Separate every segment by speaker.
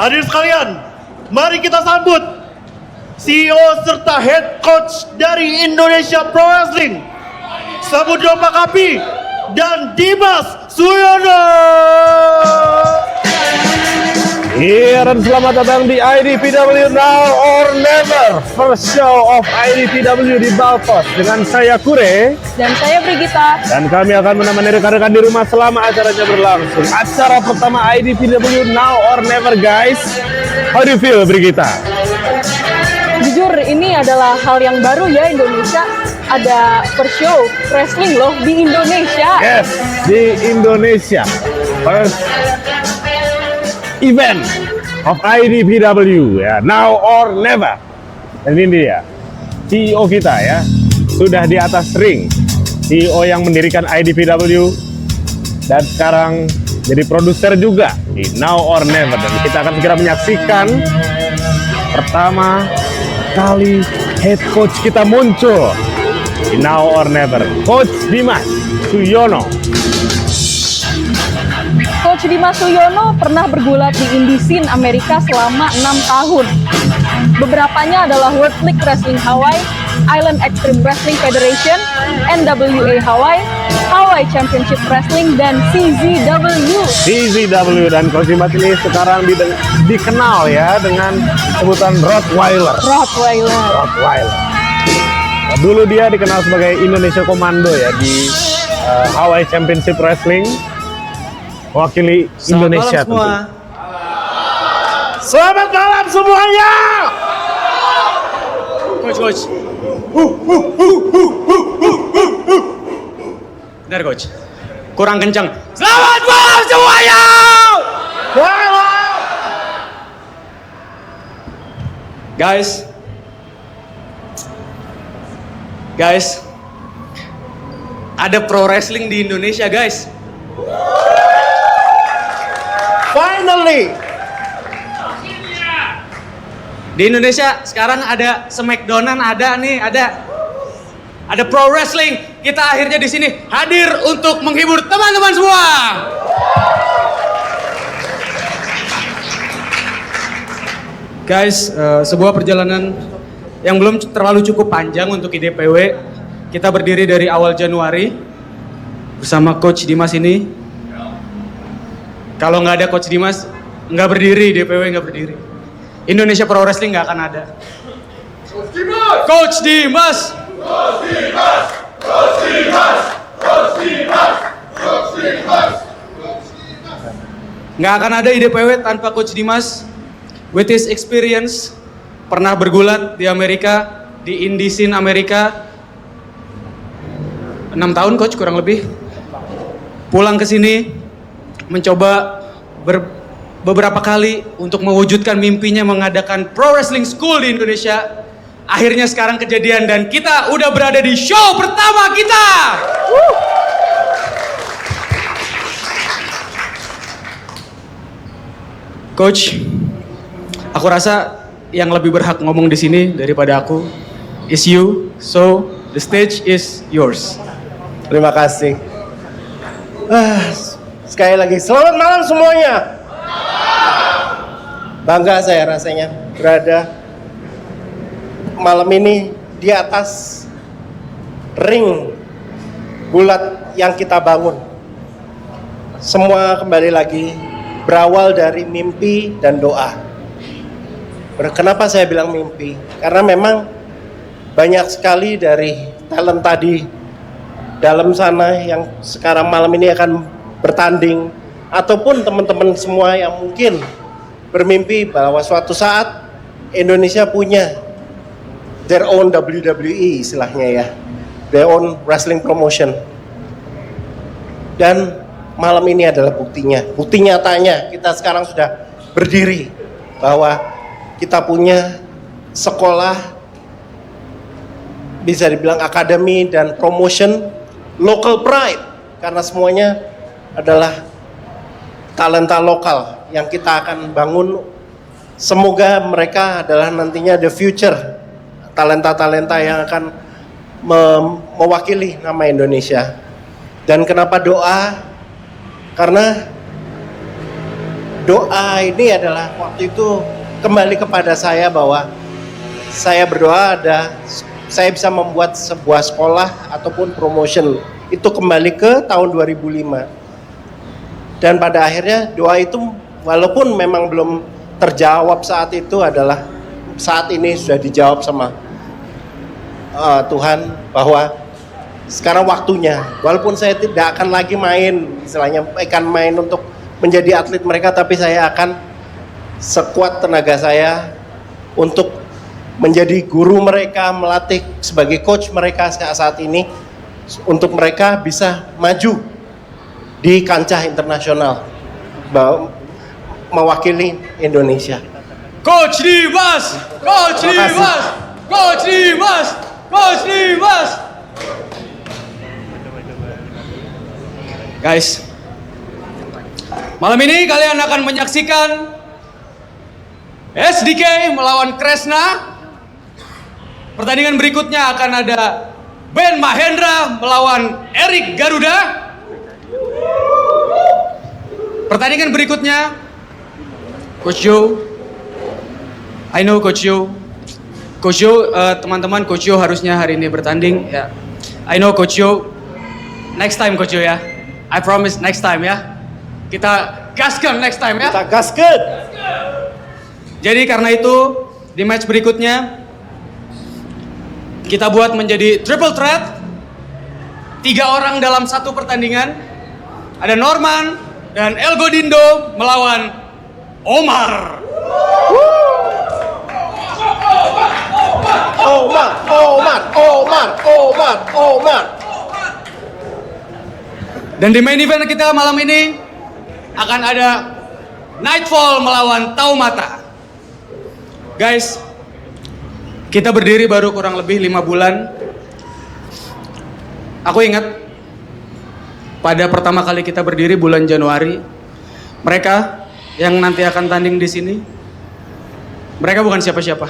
Speaker 1: Hadirin sekalian, mari kita sambut CEO serta Head Coach dari Indonesia Pro Wrestling, Samudro Pakapi dan Dimas Suyono.
Speaker 2: Iya, dan selamat datang di IDPW Now or Never, first show of IDPW di Balpos dengan saya Kure
Speaker 3: dan saya Brigita.
Speaker 2: dan kami akan menemani rekan-rekan di rumah selama acaranya berlangsung. Acara pertama IDPW Now or Never, guys. How do you feel, Brigita?
Speaker 3: Jujur ini adalah hal yang baru ya, Indonesia ada first show wrestling loh di Indonesia.
Speaker 2: Yes, di Indonesia. First event of IDPW ya, now or never. Dan ini dia CEO kita ya, sudah di atas ring, CEO yang mendirikan IDPW dan sekarang jadi produser juga di Now or Never. Dan kita akan segera menyaksikan pertama kali head coach kita muncul di Now or Never, Coach Dimas Suyono.
Speaker 3: Coach Dimas Suyono pernah bergulat di indie scene Amerika selama 6 tahun. Beberapanya adalah World League Wrestling Hawaii, Island Extreme Wrestling Federation, NWA Hawaii, Hawaii Championship Wrestling, dan CZW.
Speaker 2: CZW, dan Coach Dimas ini sekarang dikenal ya dengan sebutan Rottweiler. Rottweiler. Nah, dulu dia dikenal sebagai Indonesia Komando ya di Hawaii Championship Wrestling. Wakili Indonesia
Speaker 1: Selamat malam semua. Selamat malam semuanya.
Speaker 4: Coach. Bentar, Coach. Kurang kencang. Selamat malam semuanya. Guys, ada pro wrestling di Indonesia, guys.
Speaker 1: Finally.
Speaker 4: Di Indonesia sekarang ada Smackdown-an, ada pro wrestling. Kita akhirnya di sini hadir untuk menghibur teman-teman semua. Guys, sebuah perjalanan yang belum terlalu cukup panjang untuk IDPW. Kita berdiri dari awal Januari bersama Coach Dimas ini. Kalau nggak ada Coach Dimas, nggak berdiri, DPW nggak berdiri. Indonesia Pro Wrestling nggak akan ada. Coach Dimas! Nggak akan ada IDPW tanpa Coach Dimas. With his experience, pernah bergulat di Amerika, di indie scene Amerika. 6 tahun, Coach, kurang lebih. Pulang ke sini, mencoba beberapa kali untuk mewujudkan mimpinya mengadakan Pro Wrestling School di Indonesia. Akhirnya sekarang kejadian dan kita udah berada di show pertama kita. Coach, aku rasa yang lebih berhak ngomong di sini daripada aku is you. So the stage is yours.
Speaker 1: Terima kasih. Sekali lagi, selamat malam semuanya. Bangga saya rasanya berada malam ini di atas ring bulat yang kita bangun. Semua kembali lagi berawal dari mimpi dan doa. Kenapa saya bilang mimpi? Karena memang banyak sekali dari talent tadi dalam sana yang sekarang malam ini akan bertanding, ataupun teman-teman semua yang mungkin bermimpi bahwa suatu saat Indonesia punya their own WWE istilahnya ya, their own wrestling promotion. Dan malam ini adalah buktinya, bukti nyatanya kita sekarang sudah berdiri bahwa kita punya sekolah, bisa dibilang akademi dan promotion, local pride, karena semuanya adalah talenta lokal yang kita akan bangun. Semoga mereka adalah nantinya the future talenta-talenta yang akan mewakili nama Indonesia. Dan kenapa doa? Karena doa ini adalah waktu itu kembali kepada saya bahwa saya berdoa saya bisa membuat sebuah sekolah ataupun promotion itu kembali ke tahun 2005. Dan pada akhirnya doa itu walaupun memang belum terjawab saat itu adalah saat ini sudah dijawab sama Tuhan bahwa sekarang waktunya. Walaupun saya tidak akan lagi main, istilahnya akan main untuk menjadi atlet mereka, tapi saya akan sekuat tenaga saya untuk menjadi guru mereka, melatih sebagai coach mereka saat ini untuk mereka bisa maju di kancah internasional mewakili Indonesia.
Speaker 4: Coach Dimas, Coach
Speaker 1: Terima kasih.
Speaker 4: Dimas, Coach Dimas, Coach Dimas. Guys, malam ini kalian akan menyaksikan SDK melawan Kresna. Pertandingan berikutnya akan ada Ben Mahendra melawan Erik Garuda. Pertandingan berikutnya, Coach Joe. I know Coach Joe. Coach Joe, teman-teman, Coach Joe harusnya hari ini bertanding. Ya, I know Coach Joe. Next time Coach Joe ya. I promise next time ya. Kita gaskan next time ya.
Speaker 1: Kita gaskan.
Speaker 4: Jadi karena itu di match berikutnya kita buat menjadi triple threat. 3 orang dalam satu pertandingan. Ada Norman dan El Godindo melawan Omar.
Speaker 1: Omar.
Speaker 4: Dan di main event kita malam ini akan ada Nightfall melawan Taumata. Guys, kita berdiri baru kurang lebih 5 bulan. Aku ingat pada pertama kali kita berdiri bulan Januari, mereka yang nanti akan tanding di sini, mereka bukan siapa-siapa.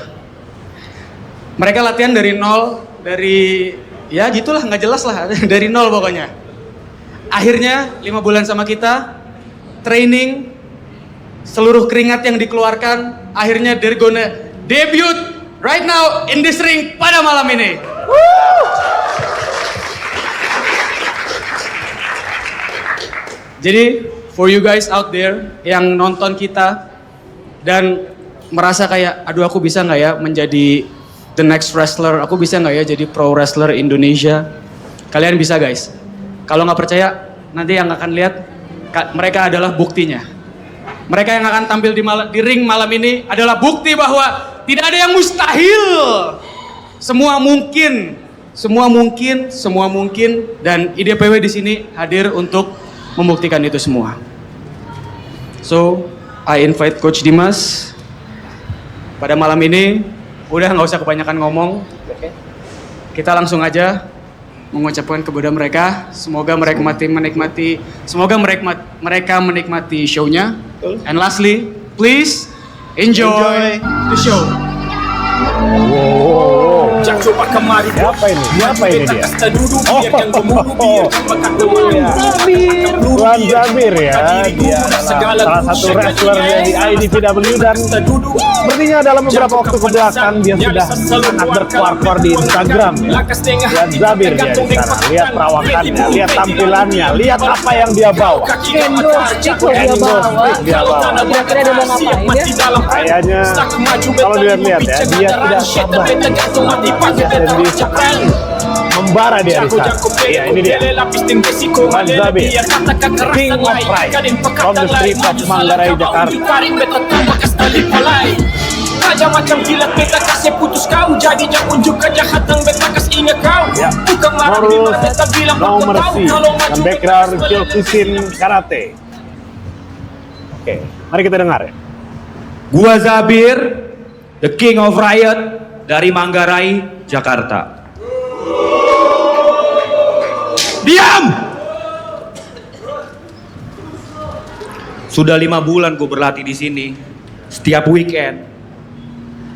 Speaker 4: Mereka latihan dari nol, dari ya gitulah, nggak jelas lah, dari nol pokoknya. Akhirnya 5 bulan sama kita, training, seluruh keringat yang dikeluarkan, akhirnya they're gonna debut right now in this ring pada malam ini. Jadi for you guys out there yang nonton kita dan merasa kayak, aduh aku bisa nggak ya menjadi the next wrestler, aku bisa nggak ya jadi pro wrestler Indonesia? Kalian bisa guys. Kalau nggak percaya, nanti yang akan lihat mereka adalah buktinya. Mereka yang akan tampil di ring malam ini adalah bukti bahwa tidak ada yang mustahil. Semua mungkin, dan IDPW di sini hadir untuk membuktikan itu semua. So, I invite Coach Dimas pada malam ini. Udah nggak usah kebanyakan ngomong. Kita langsung aja mengucapkan kepada mereka, semoga mereka menikmati show-nya. And lastly, please enjoy the show.
Speaker 2: Wow. Siapa ini? Siapa ini dia? Tuan Zabir ya. Dia adalah salah satu wrestler dari IDPW dan sepertinya dalam beberapa waktu kebelakang dia sudah sangat berkuar-kuar di Instagram ya. Lihat Zabir ya di sana. Lihat perawakannya, lihat tampilannya, lihat apa yang dia bawa.
Speaker 3: Endorse dia bawa. Kira-kira dia mau ngapain ya?
Speaker 2: Kayaknya kalau dilihat-lihat ya, dia tidak sabar. Dan membara dia di sana. Iya, ini dia. Tuan Zabir, King of Pride, from the street of Manggarai, Jakarta.
Speaker 5: Raja macam kilat beta kasih putus kau, jadinya unjuk kejahatan beta kasih ingat kau.
Speaker 2: Ya,
Speaker 5: Tukang marah di mana beta bilang
Speaker 2: No
Speaker 5: kau tahu
Speaker 2: Mercy
Speaker 5: kalau
Speaker 2: dan
Speaker 5: maju
Speaker 2: background Kyokushin Karate. Oke, mari kita dengar ya.
Speaker 6: Gua Zabir, the King of Riot dari Manggarai, Jakarta. Diam! Sudah 5 bulan gue berlatih di sini. Setiap weekend,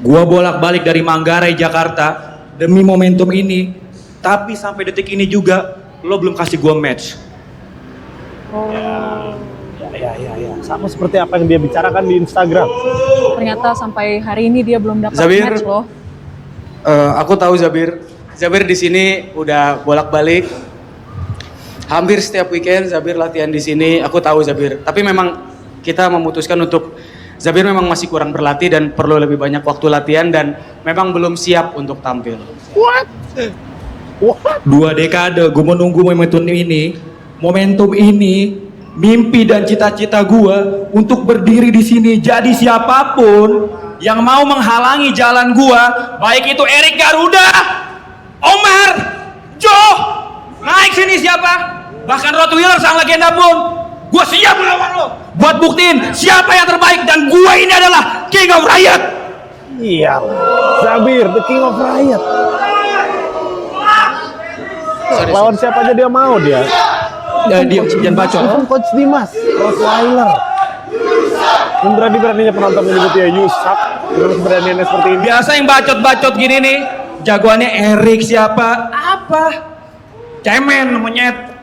Speaker 6: gue bolak-balik dari Manggarai, Jakarta demi momentum ini. Tapi sampai detik ini juga lo belum kasih gue match.
Speaker 2: Ya. Sama seperti apa yang dia bicarakan di Instagram.
Speaker 3: Ternyata sampai hari ini dia belum dapat
Speaker 4: Zabir.
Speaker 3: match loh.
Speaker 4: Aku tahu Zabir. Zabir di sini udah bolak-balik. Hampir setiap weekend Zabir latihan di sini. Aku tahu Zabir. Tapi memang kita memutuskan untuk Zabir memang masih kurang berlatih dan perlu lebih banyak waktu latihan dan memang belum siap untuk tampil.
Speaker 2: What?
Speaker 6: 2 dekade gue menunggu momentum ini, mimpi dan cita-cita gue untuk berdiri di sini. Jadi siapapun yang mau menghalangi jalan gue, baik itu Erik Garuda, Omar, Joe, naik sini siapa? Bahkan Rottweiler sang legenda pun, gue siap melawan lo. Buat buktiin siapa yang terbaik dan gue ini adalah King of Riot.
Speaker 2: Iya, Zabir, the King of Riot. Lawan siapa aja dia mau dia.
Speaker 6: Jangan bacot.
Speaker 2: Even Coach Dimas, Rottweiler. Dan berani-beraninya penonton menyebut dia Yusak. Terus beraniannya seperti ini.
Speaker 6: Biasa yang bacot-bacot gini nih, jagoannya Erik siapa? Apa? Cemen, monyet.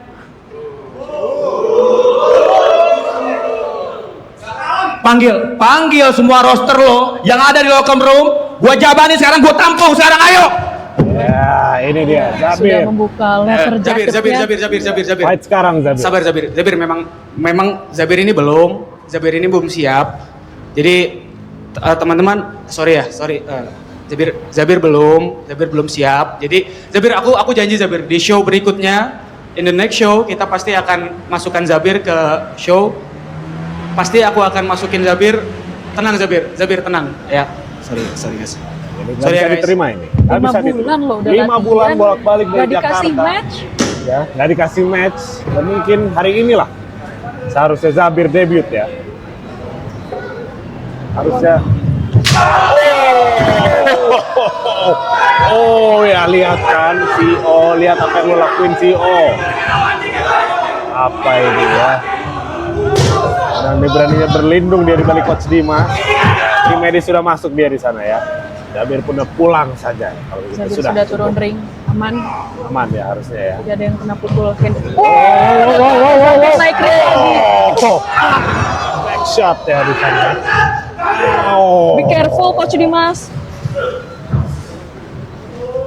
Speaker 6: Panggil semua roster lo yang ada di locker room. Gua jabanin sekarang, gua tampung sekarang, ayo.
Speaker 2: Ya, ini dia,
Speaker 3: Sudah
Speaker 2: Zabir.
Speaker 3: membuka letter jacketnya.
Speaker 4: Zabir.
Speaker 2: Fight sekarang, Zabir.
Speaker 4: Sabar Zabir memang Zabir ini belum siap. Jadi teman-teman, sorry. Zabir belum siap. Jadi Zabir, aku janji Zabir, di show berikutnya, in the next show kita pasti akan masukkan Zabir ke show. Pasti aku akan masukin Zabir. Tenang Zabir tenang. Ya, sorry guys.
Speaker 2: Ini nggak
Speaker 4: Sorry
Speaker 2: bisa
Speaker 4: ya, guys.
Speaker 2: diterima ini. Nggak
Speaker 3: 5
Speaker 2: bisa
Speaker 3: bulan loh udah
Speaker 2: 5 bulan
Speaker 3: latihan,
Speaker 2: bolak-balik dari
Speaker 3: nggak dikasih
Speaker 2: Jakarta.
Speaker 3: match.
Speaker 2: Ya, nggak dikasih match. Dan mungkin hari inilah seharusnya Zabir debut ya. Harusnya. Oh ya, lihat kan CEO, lihat apa yang lo lakuin CEO. Apa ini ya? Dan dia beraninya berlindung dia di balik Coach Dimas. Tim medis sudah masuk dia di sana ya. Zabir pun udah pulang saja. Kalau begitu
Speaker 3: Zabir
Speaker 2: sudah
Speaker 3: sudah turun ring, aman.
Speaker 2: aman ya harusnya ya.
Speaker 3: Tidak ada yang kena pukul.
Speaker 2: Wow.
Speaker 3: Naik ring lagi.
Speaker 2: Back shot ya di sana. Oh.
Speaker 3: Be careful Coach Dimas.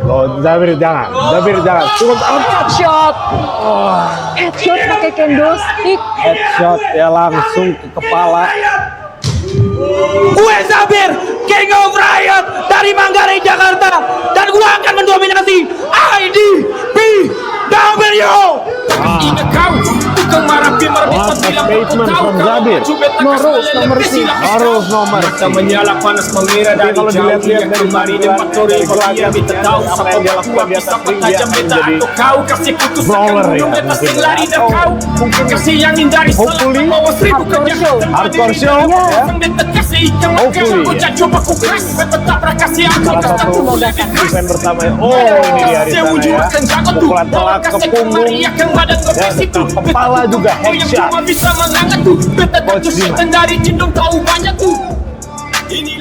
Speaker 2: Loh, Zabir jangan. Cukup
Speaker 3: Headshot. Headshot pakai kendo stick.
Speaker 2: headshot ya langsung ke kepala.
Speaker 6: Gue Zabir, King of Riot dari Manggarai, Jakarta, dan gue akan mendominasi IDPW.
Speaker 5: Ingat kau, tukang marapi
Speaker 2: What a statement from Zabir.
Speaker 3: No rules, no mercy.
Speaker 2: Harus nomor.
Speaker 5: Kita menyala panas mengira
Speaker 2: Tapi
Speaker 5: dari
Speaker 2: kalau
Speaker 5: jauh
Speaker 2: dilihat-lihat
Speaker 5: yang
Speaker 2: dari
Speaker 5: kembali di
Speaker 2: penampilan
Speaker 5: faktori
Speaker 2: dari
Speaker 5: Dia
Speaker 2: gelagat
Speaker 5: kita
Speaker 2: ya,
Speaker 5: tahu
Speaker 2: apa
Speaker 5: siapa
Speaker 2: yang dia
Speaker 5: waktu
Speaker 2: lakukan di
Speaker 5: bisa
Speaker 2: atas ring, dia
Speaker 5: tajam
Speaker 2: akan
Speaker 5: beta
Speaker 2: menjadi
Speaker 5: atau kau kasih putus
Speaker 2: brawler ya,
Speaker 5: beta
Speaker 2: mungkin ya.
Speaker 5: lari dan
Speaker 2: Atau
Speaker 5: kau
Speaker 2: mungkin
Speaker 5: kasih yang hindari
Speaker 2: hopefully
Speaker 5: bawa 1000
Speaker 3: hardcore
Speaker 5: kerja
Speaker 3: show.
Speaker 2: Hardcore show, ya.
Speaker 5: beta kasih ikan
Speaker 2: Hopefully,
Speaker 5: makan
Speaker 2: ya.
Speaker 5: coba ku keras beta tabrak kasih aku
Speaker 2: salah satu event pertama ya. Oh, ini dia di sana ya. Pukulan telak ke punggung. Ya, ke kepala juga headshot. Coach Dimas.
Speaker 5: dari cindung tahu banyak tuh.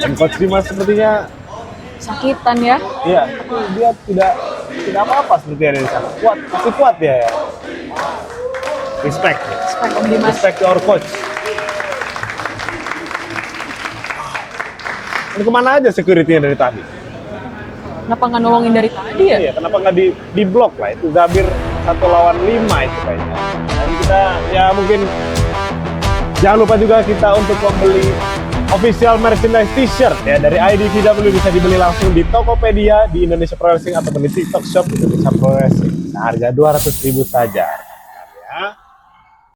Speaker 2: Dan Coach Dimas sepertinya
Speaker 3: Sakitan ya.
Speaker 2: iya, tapi dia tidak apa-apa sepertinya dari sana. Masih kuat dia ya. Respect.
Speaker 3: Respect Om Dimas.
Speaker 2: Respect to our coach. Ini kemana aja security-nya dari tadi?
Speaker 3: Kenapa nggak nolongin dari tadi ya?
Speaker 2: Iya, kenapa nggak di blok lah? Itu Zabir 1 lawan 5 itu kayaknya. Dan kita ya mungkin jangan lupa juga kita untuk membeli official merchandise t-shirt ya dari IDPW, bisa dibeli langsung di Tokopedia, di Indonesia Pro Wrestling ataupun di TikTok Shop Indonesia Pro Wrestling. Seharga 200.000 saja. Ya.